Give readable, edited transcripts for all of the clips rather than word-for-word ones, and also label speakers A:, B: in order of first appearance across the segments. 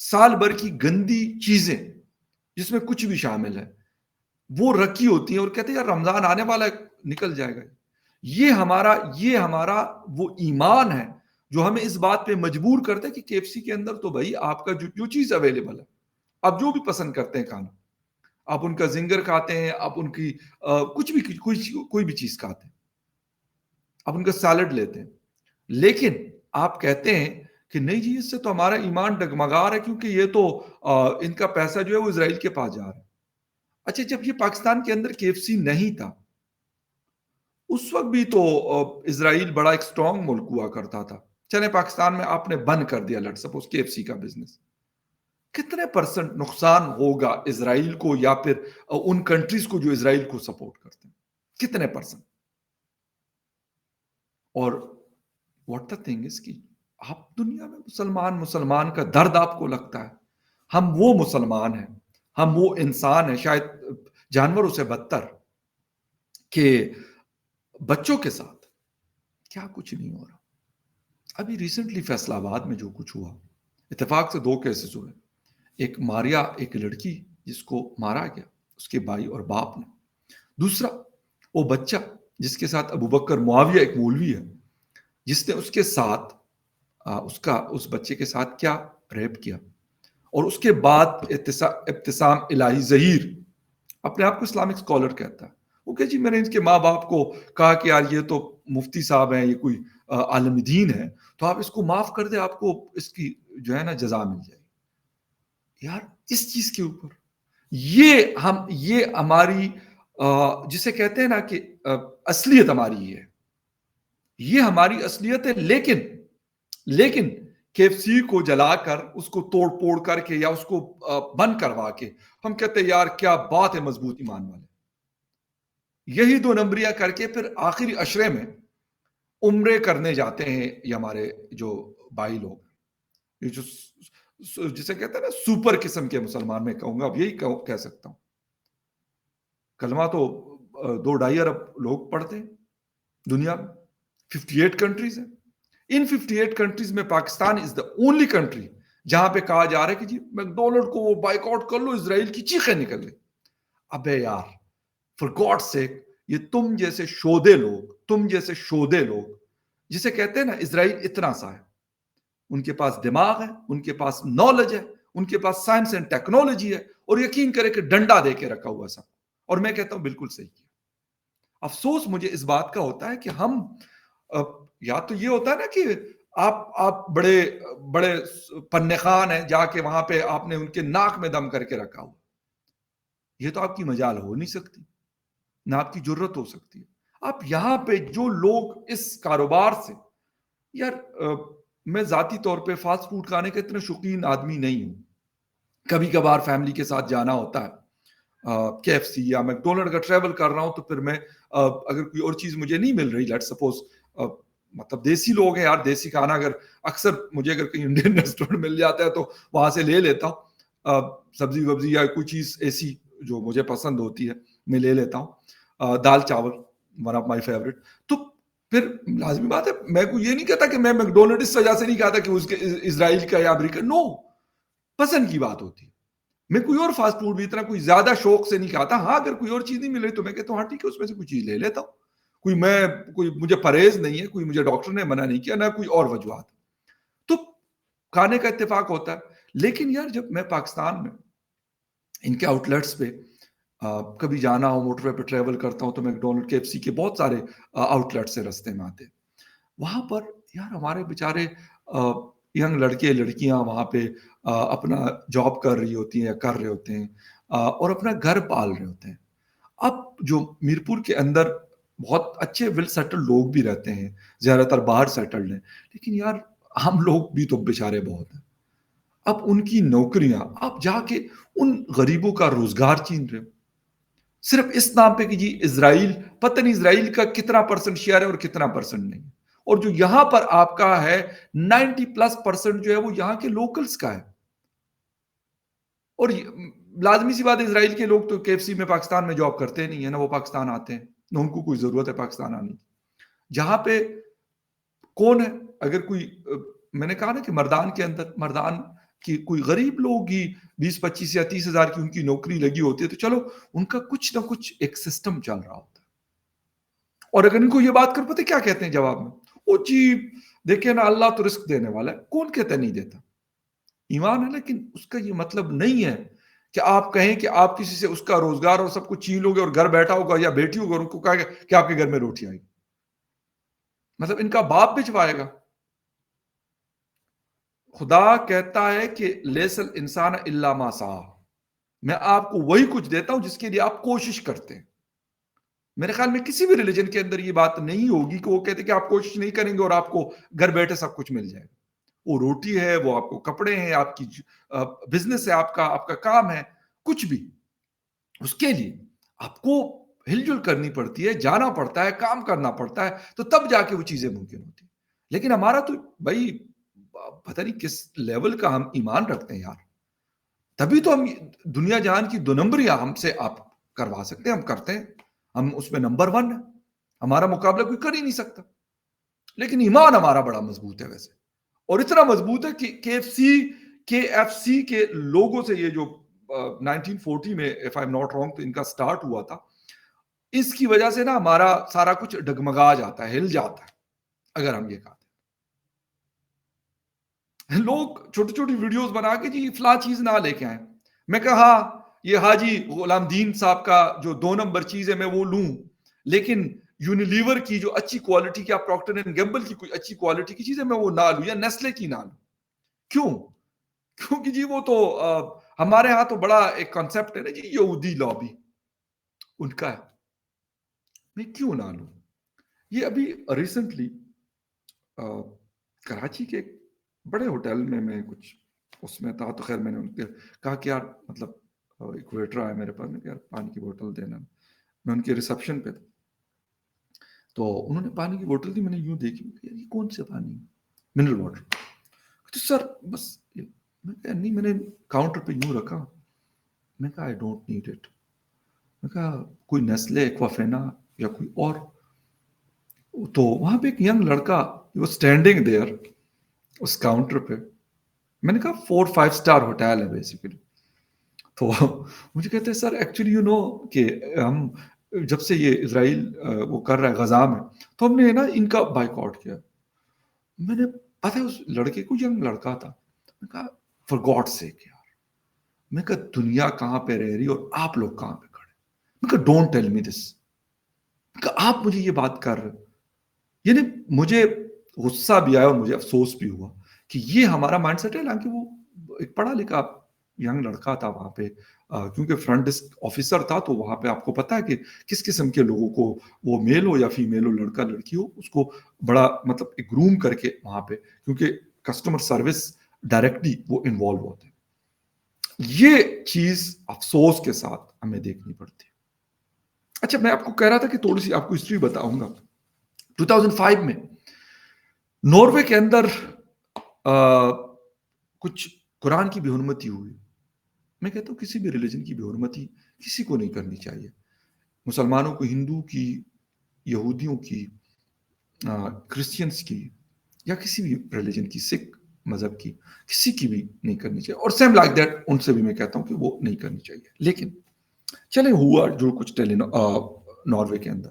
A: سال بھر کی گندی چیزیں جس میں کچھ بھی شامل ہے وہ رکھی ہوتی ہیں اور کہتے ہیں یار رمضان آنے والا ہے نکل جائے گا. یہ ہمارا وہ ایمان ہے جو ہمیں اس بات پہ مجبور کرتا ہے کہ کے ایف سی کے اندر تو بھائی آپ کا جو چیز اویلیبل ہے آپ جو بھی پسند کرتے ہیں کھانا, آپ ان کا زنگر کھاتے ہیں, آپ ان کی کچھ بھی کوئی بھی چیز کھاتے ہیں, آپ ان کا سیلڈ لیتے ہیں, لیکن آپ کہتے ہیں کہ نہیں جی اس سے تو ہمارا ایمان ڈگمگا رہا ہے کیونکہ یہ تو ان کا پیسہ جو ہے وہ اسرائیل کے پاس جا رہا ہے. اچھا جب یہ پاکستان کے اندر کے ایف سی نہیں تھا اس وقت بھی تو اسرائیل بڑا ایک سٹرونگ ملک ہوا کرتا تھا. چلے پاکستان میں آپ نے بند کر دیا لیٹس سپوز کے ایف سی کا بزنس, کتنے پرسنٹ نقصان ہوگا اسرائیل کو یا پھر ان کنٹریز کو جو اسرائیل کو سپورٹ کرتے ہیں, کتنے پرسنٹ؟ اور واٹ دا تھنگ از کہ آپ دنیا میں مسلمان کا درد آپ کو لگتا ہے. ہم وہ مسلمان ہیں, ہم وہ انسان ہیں شاید جانوروں سے بدتر کہ بچوں کے ساتھ کیا کچھ نہیں ہو رہا. ابھی ریسنٹلی فیصلہ آباد میں جو کچھ ہوا, اتفاق سے 2 کیسز ہوئے. ایک ماریا, ایک لڑکی جس کو مارا گیا اس کے بھائی اور باپ نے. دوسرا وہ بچہ جس کے ساتھ ابو بکر معاویہ ایک مولوی ہے جس نے اس کے ساتھ اس بچے کے ساتھ کیا ریپ کیا. اور اس کے بعد ابتسام الہی ظہیر اپنے آپ کو اسلامک اسکالر کہتا ہے, وہ کہ جی میں نے ان کے ماں باپ کو کہا کہ یار یہ تو مفتی صاحب ہیں, یہ کوئی عالم دین ہے, تو آپ اس کو معاف کر دیں, آپ کو اس کی جو ہے نا جزا مل جائے گی. یار اس چیز کے اوپر یہ ہماری جسے کہتے ہیں نا کہ اصلیت ہماری یہ ہماری اصلیت ہے. لیکن کے ایف سی کو جلا کر اس کو توڑ پھوڑ کر کے یا اس کو بند کروا کے ہم کہتے ہیں یار کیا بات ہے مضبوط ایمان والے. یہی 2 نمبریاں کر کے پھر آخری عشرے میں عمرے کرنے جاتے ہیں یہ ہمارے جو بھائی لوگ, یہ جو جسے کہتے ہیں نا سپر قسم کے مسلمان, میں کہوں گا اب یہی کہہ سکتا ہوں. کلمہ تو 2-2.5 ارب لوگ پڑھتے ہیں دنیا میں, 58 کنٹریز ہیں. ان 58 کنٹریز میں پاکستان از دا اونلی کنٹری جہاں پہ کہا جا رہا ہے کہ جی میکڈونلڈ کو وہ بائک آؤٹ کر لو, اسرائیل کی چیخیں نکل گئی. ابے یار فار گاڈ سیک, یہ تم جیسے شودے لوگ جسے کہتے ہیں نا اسرائیل اتنا سا ہے, ان کے پاس دماغ ہے, ان کے پاس نالج ہے, ان کے پاس سائنس اینڈ ٹیکنالوجی ہے, اور یقین کرے کہ ڈنڈا دے کے رکھا ہوا سب. اور میں کہتا ہوں بالکل صحیح کیا. افسوس مجھے اس بات کا ہوتا ہے کہ ہم یا تو یہ ہوتا ہے نا کہ آپ بڑے پنہ خان ہیں, جا کے وہاں پہ آپ نے ان کے ناک میں دم کر کے رکھا ہوا. یہ تو آپ کی مجال ہو نہیں سکتی, نہ آپ کی جرت ہو سکتی ہے. آپ یہاں پہ جو لوگ اس کاروبار سے, یار میں ذاتی طور پہ فاسٹ فوڈ کھانے کا اتنا شوقین آدمی نہیں ہوں. کبھی کبھار فیملی کے ساتھ جانا ہوتا ہے کے ایف سی یا میکڈونلڈ کا ٹریول کر رہا ہوں, تو پھر میں اگر کوئی اور چیز مجھے نہیں مل رہی, لیٹ سپوز مطلب دیسی لوگ ہیں یار, دیسی کھانا اگر اکثر مجھے اگر کہیں انڈین ریسٹورینٹ مل جاتا ہے تو وہاں سے لے لیتا ہوں. سبزی وبزی یا کوئی چیز ایسی جو مجھے پسند ہوتی ہے میں لے لیتا ہوں. دال چاول ون آف مائی فیوریٹ. تو پھر لازمی بات ہے میں کو یہ نہیں کہتا کہ میں میکڈونلڈ اس وجہ سے نہیں کہتا کہ اس کے اسرائیل کا یا امریکہ, نو, پسند کی بات ہوتی ہے. میں کوئی اور فاسٹ فوڈ بھی اتنا کوئی زیادہ شوق سے نہیں کھاتا. ہاں اگر کوئی اور چیز نہیں مل رہی تو میں کہتا ہوں ہاں ٹھیک ہے اس میں سے کوئی چیز لے لیتا ہوں. کوئی مجھے پرہیز نہیں ہے, کوئی مجھے ڈاکٹر نے منع نہیں کیا, نہ کوئی اور وجوہات. تو کھانے کا اتفاق ہوتا ہے. لیکن یار جب میں پاکستان میں ان کے آؤٹ لیٹس پہ کبھی جانا ہو, موٹر وے پہ ٹریول کرتا ہوں, تو میکڈونلڈ کے ایف سی کے بہت سارے آؤٹ لیٹس سے رستے میں آتے. وہاں پر یار ہمارے بیچارے ینگ لڑکے لڑکیاں وہاں پہ اپنا جاب کر رہی ہوتی ہیں یا کر رہے ہوتے ہیں اور اپنا گھر پال رہے ہوتے ہیں. اب جو میرپور کے اندر بہت اچھے ویل سیٹلڈ لوگ بھی رہتے ہیں, زیادہ تر باہر سیٹلڈ ہیں, لیکن یار ہم لوگ بھی تو بیچارے بہت ہیں. اب ان کی نوکریاں آپ جا کے ان غریبوں کا روزگار چھین رہے ہو صرف اس نام پہ کہ جی اسرائیل, پتہ نہیں اسرائیل کا کتنا پرسنٹ شیئر ہے اور کتنا پرسنٹ نہیں. اور جو یہاں پر آپ کا ہے 90+% جو ہے وہ یہاں کے لوکلز کا ہے. اور لازمی سی بات ہے اسرائیل کے لوگ تو کے ایف سی میں پاکستان میں جاب کرتے نہیں ہیں, نہ وہ پاکستان آتے ہیں, نہ ان کو کوئی ضرورت ہے پاکستان آنے کی. جہاں پہ کون ہے, اگر کوئی, میں نے کہا نا کہ مردان کے اندر, مردان کہ کوئی غریب لوگ ہی 20-25 یا 30 ہزار کی ان کی نوکری لگی ہوتی ہے تو چلو ان کا کچھ نہ کچھ ایک سسٹم چل رہا ہوتا ہے. اور اگر ان کو یہ بات کر پاتے کیا کہتے ہیں جواب میں؟ او جی دیکھیں نا اللہ تو رزق دینے والا ہے. کون کہتا نہیں دیتا؟ ایمان ہے. لیکن اس کا یہ مطلب نہیں ہے کہ آپ کہیں کہ آپ کسی سے اس کا روزگار اور سب کچھ چھین لو گے اور گھر بیٹھا ہوگا یا بیٹھی ہوگا اور ان کو کہا گا کہ آپ کے گھر میں روٹی آئے گی. مطلب ان کا باپ بھجوائے گا. خدا کہتا ہے کہ لیسل انسان الا ما سعی، میں آپ کو وہی کچھ دیتا ہوں جس کے لیے آپ کوشش کرتے ہیں. میرے خیال میں کسی بھی ریلیجن کے اندر یہ بات نہیں ہوگی کہ وہ کہتے کہ آپ کوشش نہیں کریں گے اور آپ کو گھر بیٹھے سب کچھ مل جائے گا. وہ روٹی ہے، وہ آپ کو کپڑے ہیں، آپ کی بزنس ہے، آپ کا کام ہے، کچھ بھی اس کے لیے آپ کو ہل جل کرنی پڑتی ہے، جانا پڑتا ہے، کام کرنا پڑتا ہے، تو تب جا کے وہ چیزیں ممکن ہوتی ہیں. لیکن ہمارا تو بھائی پتہ نہیں کس لیول کا ہم ایمان رکھتے ہیں یار. تبھی تو ہم دنیا جہان کی 2 نمبریاں ہم سے آپ کروا سکتے ہیں. ہم کرتے ہیں، ہم اس میں نمبر 1 ہے. ہمارا مقابلہ کوئی کر ہی نہیں سکتا. لیکن ایمان ہمارا بڑا مضبوط ہے ویسے، اور اتنا مضبوط ہے کہ کے ایف سی کے لوگوں سے یہ جو 1940 میں if I'm not wrong تو ان کا سٹارٹ ہوا تھا. اس کی وجہ سے نا ہمارا سارا کچھ ڈگمگا جاتا ہے، ہل جاتا ہے اگر ہم یہ کہتے ہیں. لوگ چھوٹی چھوٹی ویڈیوز بنا کے جی فلاں چیز نہ لے کے آئیں. میں کہا ہاں یہ حاجی غلام دین صاحب کا جو 2 نمبر چیز ہے میں وہ لوں، لیکن یونیلیور کی جو اچھی کوالٹی کی، پروکٹر اینڈ گیمبل کی کوئی اچھی کوالٹی کی چیز ہے میں وہ نہ لوں، یا نیسلے کی نہ لوں. کیوں؟ کیونکہ جی وہ تو ہمارے ہاں تو بڑا ایک کانسیپٹ ہے نا جی، یہودی لابی ان کا ہے، میں کیوں نہ لوں. یہ ابھی ریسنٹلی کراچی کے ایک بڑے ہوٹل میں کچھ اس میں تھا، تو خیر میں نے ان کے کہا کہ یار مطلب ایک ویٹر آیا میرے پاس، میں کہ یار پانی کی بوتل دینا. میں ان کے ریسپشن پہ تھا تو انہوں نے پانی کی بوتل دی. میں نے یوں دیکھی کہ یہ کون سے پانی؟ Mineral water. تو سر بس میں کہا نہیں، میں نے کاؤنٹر پہ یوں رکھا. میں کہا آئی ڈونٹ نیڈ اٹ. میں کہا کوئی نیسلے، ایکوافینا یا کوئی اور. تو وہاں پہ ایک ینگ لڑکا واز اسٹینڈنگ دیئر اس کاؤنٹر پہ. میں نے کہا 4-5 اسٹار ہوٹل ہے بیسیکلی. تو مجھے کہتے ہیں سر ایکچولی یو نو کہ ہم جب سے یہ اسرائیل وہ کر رہا ہے غزہ میں، تو ہم نے نا ان کا بائیکاٹ کیا. میں نے پتہ ہے اس لڑکے کو، ینگ لڑکا تھا، میں کہا فار گاڈ سیک یار، میں کہا دنیا کہاں پہ رہ رہی اور آپ لوگ کہاں پہ کھڑے. میں کہا ڈونٹ ٹیل می دس، کہ آپ مجھے یہ بات کر رہے. یعنی مجھے غصہ بھی آیا اور مجھے افسوس بھی ہوا کہ یہ ہمارا مائنڈ سیٹ ہے. حالانکہ وہ ایک پڑھا لکھا ینگ لڑکا تھا وہاں پہ، کیونکہ فرنٹ ڈیسک آفیسر تھا، تو وہاں پہ آپ کو پتا ہے کہ کس قسم کے لوگوں کو، وہ میل ہو یا فیمیل ہو، لڑکا لڑکی ہو، اس کو بڑا مطلب ایک گروم کر کے وہاں پہ، کیونکہ کسٹمر سروس ڈائریکٹلی وہ انوالو ہوتے ہیں. یہ چیز افسوس کے ساتھ ہمیں دیکھنی پڑتی ہے. اچھا میں آپ کو کہہ رہا تھا کہ تھوڑی سی آپ کو ہسٹری بتاؤں گا. 2005 میں ناروے کے اندر کچھ قرآن کی بے حرمتی ہوئی. میں کہتا ہوں کسی بھی ریلیجن کی بے حرمتی کسی کو نہیں کرنی چاہیے. مسلمانوں کو، ہندو کی، یہودیوں کی، کرسچنس کی، یا کسی بھی ریلیجن کی، سکھ مذہب کی، کسی کی بھی نہیں کرنی چاہیے. اور سیم لائک دیٹ ان سے بھی میں کہتا ہوں کہ وہ نہیں کرنی چاہیے. لیکن چلے ہوا جو کچھ ناروے کے اندر،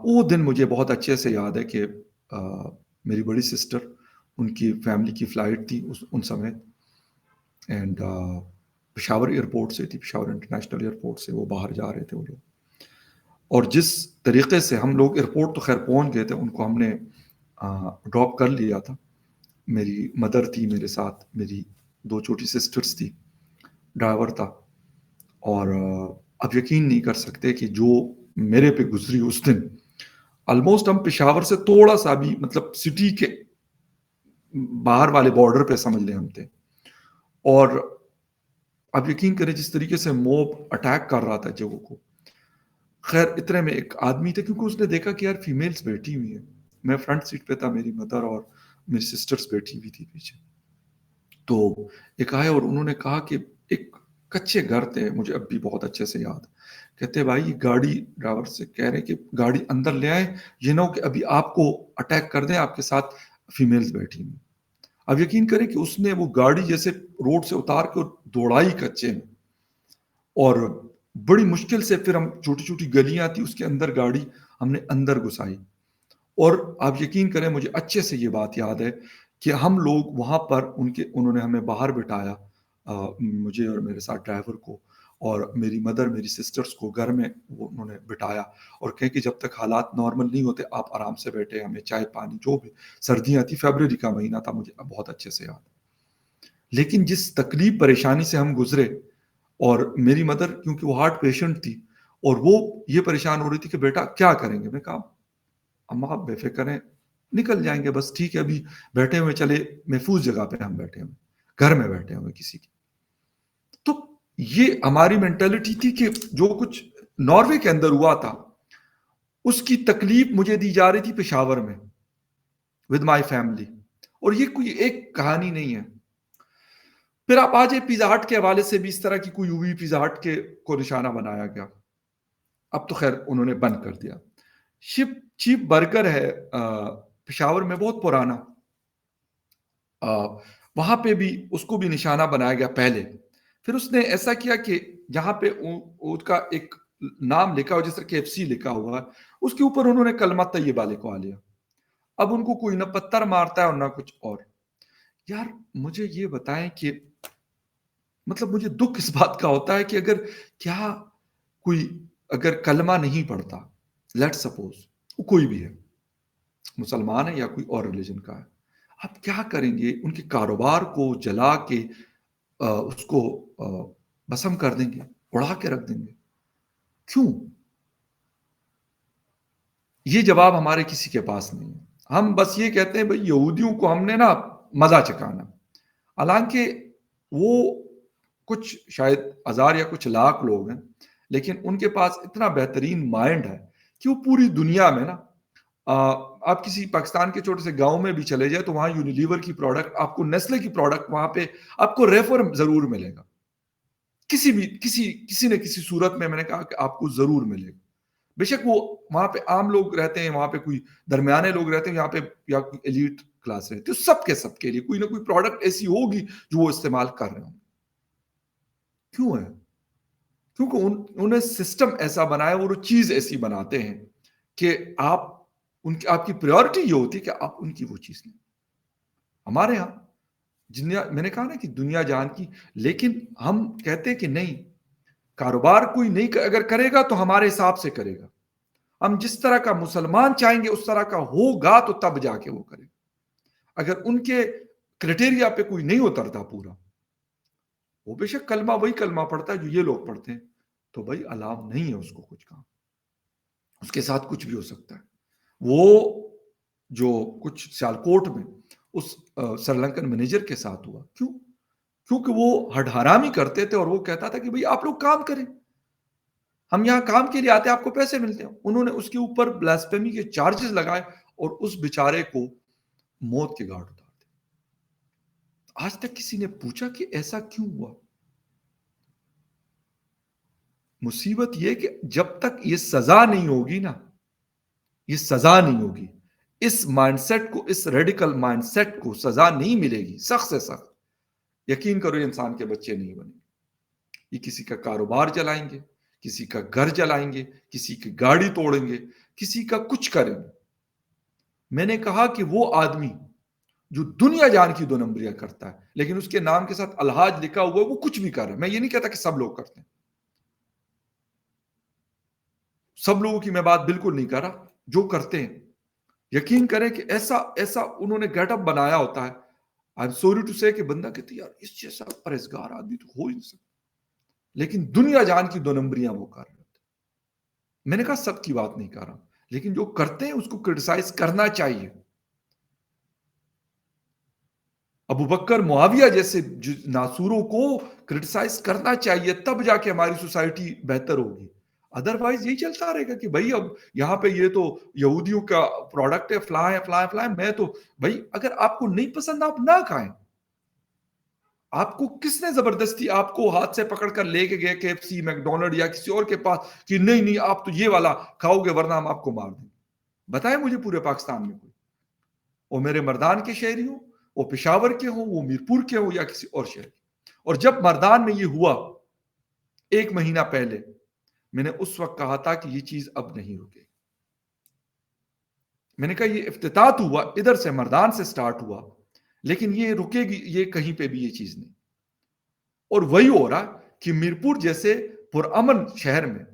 A: وہ دن مجھے بہت اچھے سے یاد ہے کہ میری بڑی سسٹر، ان کی فیملی کی فلائٹ تھی ان سمیت، اینڈ پشاور ایئرپورٹ سے تھی، پشاور انٹرنیشنل ایئرپورٹ سے وہ باہر جا رہے تھے وہ لوگ. اور جس طریقے سے ہم لوگ ایئرپورٹ تو خیر پہنچ گئے تھے، ان کو ہم نے ڈراپ کر لیا تھا. میری مدر تھی میرے ساتھ، میری 2 چھوٹی سسٹرز تھی، ڈرائیور تھا. اور اب یقین نہیں کر سکتے کہ جو میرے پہ گزری اس دن. آلموسٹ ہم پشاور سے تھوڑا سا بھی مطلب سٹی کے باہر والے بارڈر پہ سمجھ لیں ہم تھے. اور اب یقین کریں جس طریقے سے موب اٹیک کر رہا تھا جگہوں کو. خیر اتنے میں ایک آدمی تھا، کیونکہ اس نے دیکھا کہ یار فیمیلز بیٹھی ہوئی ہیں. میں فرنٹ سیٹ پہ تھا، میری مدر اور میری سسٹرز بیٹھی ہوئی تھی پیچھے. تو ایک آئے اور انہوں نے کہا کہ ایک کچے گھر تھے، مجھے اب بھی بہت اچھے سے یاد. کہتے بھائی گاڑی، ڈرائیور سے کہہ رہے کہ گاڑی اندر لے آئیں، یہ نہ ہو کہ ابھی آپ کو اٹیک کر دیں، آپ کے ساتھ فیمیلز بیٹھی ہوئی. اب یقین کریں کہ اس نے وہ گاڑی جیسے روڈ سے اتار کے دوڑائی کچے میں، اور بڑی مشکل سے پھر ہم چھوٹی چھوٹی گلیاں تھی اس کے اندر گاڑی ہم نے اندر گھسائی. اور آپ یقین کریں مجھے اچھے سے یہ بات یاد ہے کہ ہم لوگ وہاں پر انہوں نے ہمیں باہر بٹھایا، مجھے اور میرے ساتھ ڈرائیور کو، اور میری مدر میری سسٹرز کو گھر میں وہ انہوں نے بٹھایا اور کہیں کہ جب تک حالات نارمل نہیں ہوتے آپ آرام سے بیٹھے، ہمیں چائے پانی جو بھی. سردیاں تھی، فیبرری کا مہینہ تھا، مجھے بہت اچھے سے یاد. لیکن جس تکلیف پریشانی سے ہم گزرے، اور میری مدر کیونکہ وہ ہارٹ پیشنٹ تھی اور وہ یہ پریشان ہو رہی تھی کہ بیٹا کیا کریں گے. میں کہا اماں آپ بے فکر ہیں، نکل جائیں گے، بس ٹھیک ہے ابھی بیٹھے ہوئے چلے محفوظ جگہ پہ ہم بیٹھے ہوئے، گھر میں بیٹھے ہوئے کسی کی. تو یہ ہماری مینٹلٹی تھی کہ جو کچھ ناروے کے اندر ہوا تھا اس کی تکلیف مجھے دی جا رہی تھی پشاور میں ود مائی فیملی. اور یہ کوئی ایک کہانی نہیں ہے. پھر آپ آ جائے پیزا ہٹ کے حوالے سے بھی اس طرح کی کوئی ہوئی، پیزا ہٹ کے کو نشانہ بنایا گیا. اب تو خیر انہوں نے بند کر دیا. چیپ برگر ہے پشاور میں، بہت پرانا، وہاں پہ بھی اس کو بھی نشانہ بنایا گیا پہلے. پھر اس نے ایسا کیا کہ جہاں پہ اس کا ایک نام لکھا ہو جس طرح KFC لکھا ہوا ہے، اس کے اوپر انہوں نے کلمہ طیبہ لکھوا لیا. اب ان کو کوئی نہ پتھر مارتا ہے اور نہ کچھ اور. یار مجھے یہ بتائیں کہ مطلب مجھے دکھ اس بات کا ہوتا ہے کہ اگر کیا کوئی اگر کلمہ نہیں پڑھتا، لیٹ سپوز وہ کوئی بھی ہے، مسلمان ہے یا کوئی اور ریلیجن کا ہے، آپ کیا کریں گے؟ ان کے کاروبار کو جلا کے اس کو بسم کر دیں گے، اڑا کے رکھ دیں گے. کیوں؟ یہ جواب ہمارے کسی کے پاس نہیں ہے. ہم بس یہ کہتے ہیں بھئی یہودیوں کو ہم نے نا مزہ چکانا. حالانکہ وہ کچھ شاید ہزار یا کچھ لاکھ لوگ ہیں، لیکن ان کے پاس اتنا بہترین مائنڈ ہے کہ وہ پوری دنیا میں نا، آپ کسی پاکستان کے چھوٹے سے گاؤں میں بھی چلے جائے تو وہاں یونیلیور کی پروڈکٹ، آپ کو نیسلے کی پروڈکٹ وہاں پہ آپ کو ریفر ضرور ملے گا. کسی نہ کسی صورت میں نے کہا کہ آپ کو ضرور ملے گا. بے شک وہ وہاں پہ عام لوگ رہتے ہیں، وہاں پہ کوئی درمیانے لوگ رہتے ہیں، یہاں پہ یا کوئی ایلیٹ کلاس رہتی ہے، سب کے لیے کوئی نہ کوئی پروڈکٹ ایسی ہوگی جو وہ استعمال کر رہے ہوں. کیوں ہے؟ کیونکہ انہیں سسٹم ایسا بنایا، وہ چیز ایسی بناتے ہیں کہ آپ کی پریورٹی یہ ہوتی ہے کہ آپ ان کی وہ چیز لیں. ہمارے ہاں میں نے کہا نا کہ دنیا جان کی، لیکن ہم کہتے ہیں کہ نہیں، کاروبار کوئی نہیں اگر کرے گا تو ہمارے حساب سے کرے گا. ہم جس طرح کا مسلمان چاہیں گے اس طرح کا ہوگا تو تب جا کے وہ کرے گا. اگر ان کے کرائٹیریا پہ کوئی نہیں اترتا پورا، وہ بے شک کلمہ وہی کلمہ پڑھتا ہے جو یہ لوگ پڑھتے ہیں، تو بھائی علام نہیں ہے اس کو کچھ کام، اس کے ساتھ کچھ بھی ہو سکتا ہے. وہ جو کچھ سیالکوٹ میں اس سری لنکن مینیجر کے ساتھ ہوا، کیونکہ وہ ہڈ حرامی کرتے تھے اور وہ کہتا تھا کہ بھئی آپ لوگ کام کریں، ہم یہاں کام کے لیے آتے ہیں، آپ کو پیسے ملتے ہیں. انہوں نے اس کے اوپر بلاسفیمی کے چارجز لگائے اور اس بیچارے کو موت کے گھاٹ اتار دیا. آج تک کسی نے پوچھا کہ ایسا کیوں ہوا؟ مصیبت یہ کہ جب تک یہ سزا نہیں ہوگی نا، یہ سزا نہیں ہوگی، اس مائنڈ سیٹ کو، اس ریڈیکل مائنڈ سیٹ کو سزا نہیں ملے گی سخت سے سخت، یقین کرو یہ انسان کے بچے نہیں بنیں گے. یہ کسی کا کاروبار جلائیں گے، کسی کا گھر جلائیں گے، کسی کی گاڑی توڑیں گے، کسی کا کچھ کریں گے. میں نے کہا کہ وہ آدمی جو دنیا جان کی دو نمبریاں کرتا ہے لیکن اس کے نام کے ساتھ الحاج لکھا ہوا ہے، وہ کچھ بھی کر رہا ہے. میں یہ نہیں کہتا کہ سب لوگ کرتے ہیں، سب لوگوں کی میں بات بالکل نہیں کر رہا، جو کرتے ہیں یقین کریں کہ ایسا انہوں نے گیٹ اپ بنایا ہوتا ہے. آئی ایم سوری ٹو سے کہ بندہ کہتے یار اس جیسا پرہیزگار آدمی تو ہو ہی نہیں سکتا، لیکن دنیا جان کی دو نمبریاں وہ کر رہے ہوتے. میں نے کہا سب کی بات نہیں کر رہا، لیکن جو کرتے ہیں اس کو کرٹیسائز کرنا چاہیے. ابو بکر معاویہ جیسے ناصوروں کو کرٹیسائز کرنا چاہیے، تب جا کے ہماری سوسائٹی بہتر ہوگی. ادروائز یہی چلتا رہے گا کہ بھائی اب یہاں پہ یہ تو یہودیوں کا پروڈکٹ ہے، فلاں ہے فلاں فلاں، میں تو بھائی اگر آپ کو نہیں پسند آپ نہ کھائیں. آپ کو کس نے زبردستی آپ کو ہاتھ سے پکڑ کر لے کے گئے KFC میکڈونلڈ یا کسی اور کے پاس کہ نہیں آپ تو یہ والا کھاؤ گے ورنہ ہم آپ کو مار دیں گے؟ بتائیں مجھے پورے پاکستان میں کوئی. اور میرے مردان کے شہریوں، وہ پشاور کے ہوں، وہ میرپور کے ہوں یا کسی اور شہر کے. اور جب مردان میں یہ ہوا 1 مہینہ پہلے، میں نے اس وقت کہا تھا کہ یہ چیز اب نہیں رکے. میں نے کہا یہ افتتاح ہوا ادھر سے مردان سے سٹارٹ ہوا، لیکن یہ رکے گی یہ کہیں پہ بھی یہ چیز نہیں. اور وہی ہو رہا کہ میرپور جیسے پرامن شہر میں،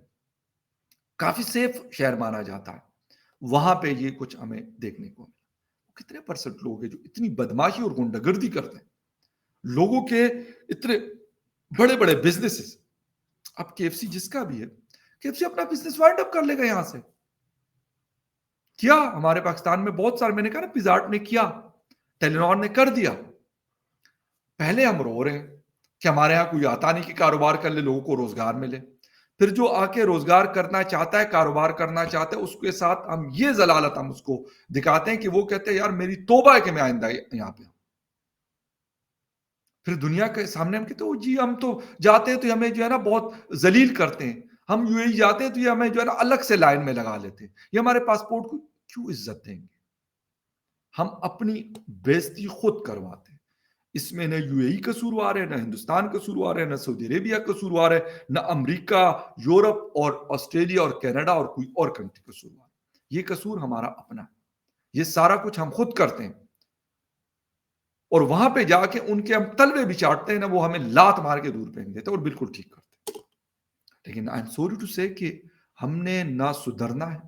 A: کافی سیف شہر مانا جاتا ہے، وہاں پہ یہ کچھ ہمیں دیکھنے کو ملا. کتنے پرسنٹ لوگ ہیں جو اتنی بدماشی اور گنڈہ گردی کرتے ہیں، لوگوں کے اتنے بڑے بڑے بزنسز. اب KFC جس کا بھی ہے، KFC اپنا بزنس وائنڈ اپ کر لے گا یہاں سے. کیا ہمارے پاکستان میں بہت سارے، میں نے کہا نا پیزا ہٹ نے کیا، ٹیلینور نے کر دیا. پہلے ہم رو رہے ہیں کہ ہمارے یہاں کوئی آتا نہیں کہ کاروبار کر لے، لوگوں کو روزگار ملے. پھر جو آ کے روزگار کرنا چاہتا ہے، کاروبار کرنا چاہتا ہے، اس کے ساتھ ہم یہ ضلالت ہم اس کو دکھاتے ہیں کہ وہ کہتے ہیں یار میری توبہ ہے کہ میں آئندہ یہاں پہ ہوں. پھر دنیا کے سامنے ہم کہتے ہیں جی ہم تو جاتے ہیں تو ہمیں جو ہے نا بہت ذلیل کرتے ہیں، ہم UAE جاتے ہیں تو یہ ہمیں جو ہے نا الگ سے لائن میں لگا لیتے ہیں، یہ ہمارے پاسپورٹ کو کیوں عزت دیں گے؟ ہم اپنی بےزتی خود کرواتے ہیں. اس میں نہ UAE قصوروار ہے، نہ ہندوستان قصوروار ہے، نہ سعودی عربیہ قصوروار ہے، نہ امریکہ، یورپ اور آسٹریلیا اور کینیڈا اور کوئی اور کنٹری قصوروار. یہ قصور ہمارا اپنا ہے، یہ سارا کچھ ہم خود کرتے ہیں. اور وہاں پہ جا کے ان کے ہم تلوے بھی چاٹتے ہیں نا، وہ ہمیں لات مار کے دور پھینک دیتے ہیں اور بالکل ٹھیک کرتے ہیں. لیکن آئی ایم سوری ٹو سے کہ ہم نے نہ سدھرنا ہے،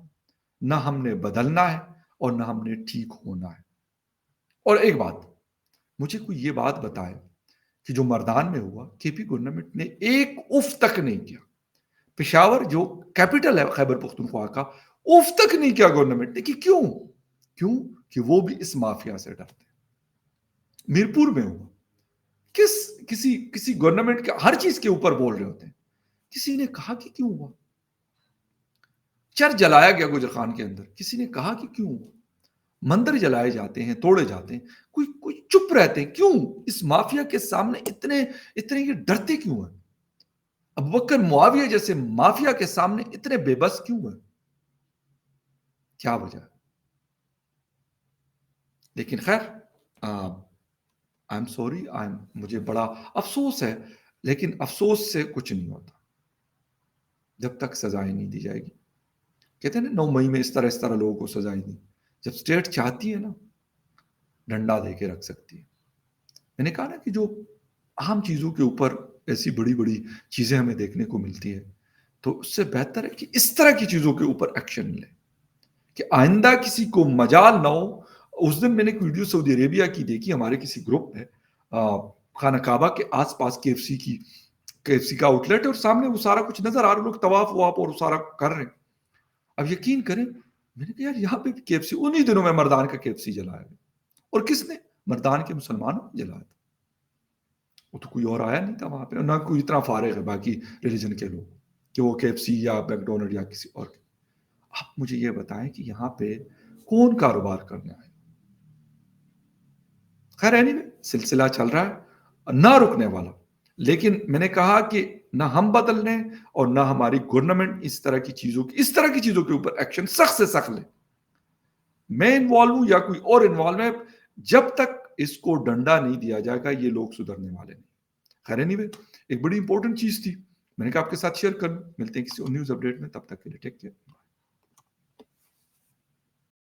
A: نہ ہم نے بدلنا ہے، اور نہ ہم نے ٹھیک ہونا ہے. اور ایک بات مجھے کوئی یہ بات بتائے کہ جو مردان میں ہوا، KP گورنمنٹ نے ایک اف تک نہیں کیا. پشاور جو کیپٹل ہے خیبر پختونخوا کا، اف تک نہیں کیا گورنمنٹ نے. کہ کیوں کہ وہ بھی اس مافیا سے ڈرتے. میرپور میں ہوا، کسی گورنمنٹ کے ہر چیز کے اوپر بول رہے ہوتے ہیں. کسی نے کہا کہ کیوں ہوا؟ چرچ جلایا گیا گجر خان کے اندر، کسی نے کہا کہ کیوں ہوا؟ مندر جلائے جاتے ہیں، توڑے جاتے ہیں، کوئی چپ رہتے ہیں. کیوں؟ اس مافیا کے سامنے اتنے یہ ڈرتے کیوں ہیں؟ ابوبکر معاویہ جیسے مافیا کے سامنے اتنے بے بس کیوں ہیں؟ کیا وجہ ہے؟ لیکن خیر I'm sorry، مجھے بڑا افسوس ہے، لیکن افسوس سے کچھ نہیں ہوتا جب تک سزائیں نہیں دی جائے گی. کہتے ہیں نا 9 مئی میں اس طرح لوگوں کو سزائیں دی. جب سٹیٹ چاہتی ہے نا ڈنڈا دے کے رکھ سکتی ہے. میں نے کہا نا کہ جو اہم چیزوں کے اوپر ایسی بڑی چیزیں ہمیں دیکھنے کو ملتی ہے، تو اس سے بہتر ہے کہ اس طرح کی چیزوں کے اوپر ایکشن لیں کہ آئندہ کسی کو مجال نہ ہو. اس دن میں نے ایک ویڈیو سعودی عربیہ کی دیکھی، ہمارے کسی گروپ میں، خانہ کعبہ کے آس پاس KFC کا آؤٹ لیٹ ہے، اور سامنے وہ سارا کچھ نظر آ رہا، لوگ طواف وواف اور سارا کر رہے ہیں. اب یقین کریں، میں نے کہا یار یہاں پہ KFC انہی دنوں میں مردان کا KFC جلایا گیا. اور کس نے؟ مردان کے مسلمانوں نے جلایا تھا. وہ تو کوئی اور آیا نہیں تھا وہاں پہ، نہ کوئی اتنا فارغ ہے باقی ریلیجن کے لوگ کہ وہ KFC یا میکڈونلڈ یا کسی اور کے. آپ مجھے یہ بتائیں کہ یہاں پہ کون کاروبار کرنے آئے؟ خیر anyway، سلسلہ چل رہا ہے، نہ رکنے والا. لیکن میں نے کہا کہ نہ ہم بدلنے اور نہ ہماری گورنمنٹ اس طرح کی چیزوں کے اوپر ایکشن سخت سے سخت لے. میں انوالو ہوں یا کوئی اور انوالو ہے، جب تک اس کو ڈنڈا نہیں دیا جائے گا یہ لوگ سدھرنے والے نہیں. خیر anyway، ایک بڑی امپورٹنٹ چیز تھی، میں نے کہا آپ کے ساتھ شیئر کروں. ملتے ہیں کسی اور نیوز اپڈیٹ میں، تب تک کے لیے ٹیک کیئر.